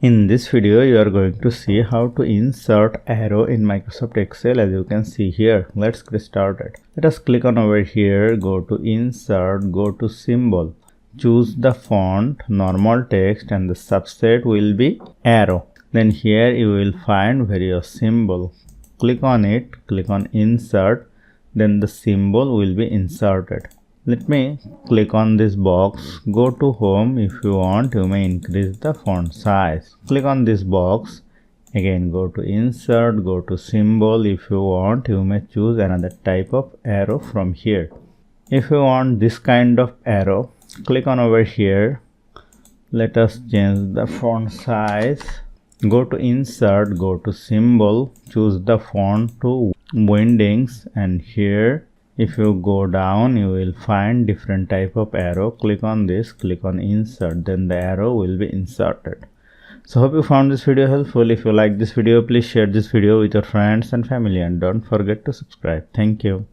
In this video, you are going to see how to insert arrow in Microsoft Excel, as you can see here. Let's get started. Let us click on over here, go to insert, go to symbol. Choose the font, normal text, and the subset will be arrow. Then here you will find various symbol. Click on it, click on insert, then the symbol will be inserted. Let me click on this box, go to home. If you want, you may increase the font size. Click on this box, again go to insert, go to symbol. If you want, you may choose another type of arrow from here. If you want this kind of arrow, click on over here. Let us change the font size. Go to insert, go to symbol, choose the font to Windings, and here if you go down, you will find different type of arrow. Click on this, click on insert, then the arrow will be inserted. So hope you found this video helpful. If you like this video, please share this video with your friends and family, and don't forget to subscribe. Thank you.